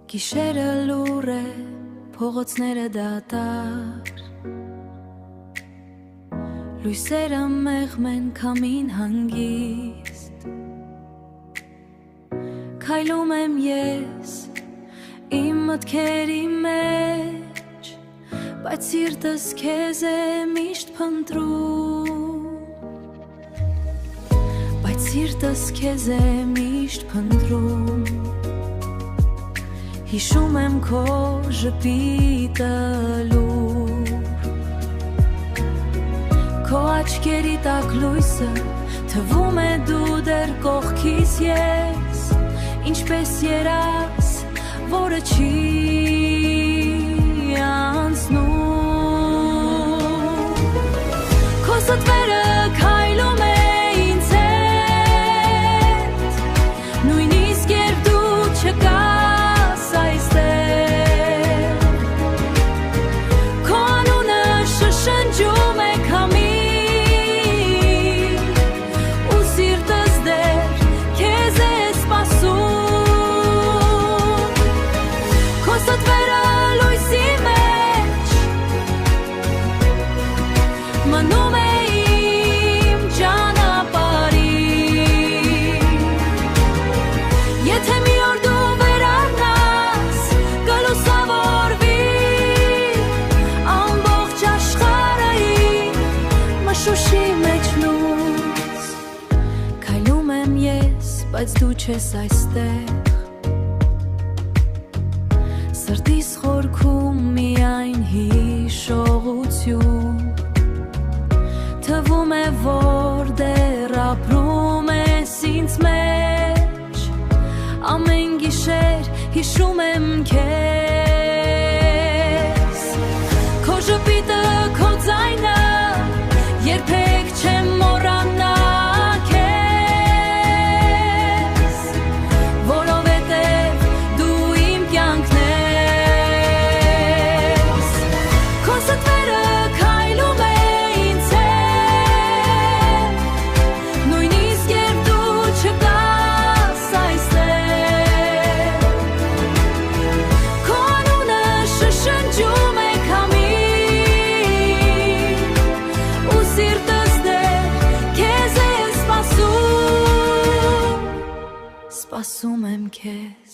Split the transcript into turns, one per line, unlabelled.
Գիշերը լուր է, փողոցները դատարկ, լույսերը մեղմ են քամին հանգիստ, քայլում եմ ես իմ մտքերի մեջ, բայց սիրտս քեզ է միշտ փնտրում, բայց սիրտս քեզ է միշտ փնտրում, հիշում եմ քո ժպիտը լուր, քո աչքերի տակ լույսը, թվում է դու դեռ կողքիս ես, ինչպես երաս, որը չի անցնում, քո ստվերը քայլում է ինձ հետ, նույնիսկ երբ դու չկաս այստեղ, քո անունը շշնջում է քամին, ու սիրտս դեռ քեզ է սպասում, քո ստվերը լույսի մեջ մնում է իմ ճանապարհին, եթե մի օր դու վերառնաս, կլուսավորվի ամբողջ աշխարհը իմ մշուշի մեջ լույս, քայլում եմ ես, բայց դու չես այստեղ, սրտիս խորքում միայն հիշողություն, թվում է, որ դեռ ապրում ես ինձ մեջ, ամեն գիշեր հիշում եմ քեզ, քո ժպիտը, քո ձայնը, երբեք չեմ մոռանա քեզ, որովհետև դու իմ կյանքն ես, քո ստվերը քայլում է ինձ հետ, նույնիսկ երբ դու չկաս այստեղ, քո անունը շշնջում է քամին, ու սիրտս դեռ քեզ է սպասում եմ քեզ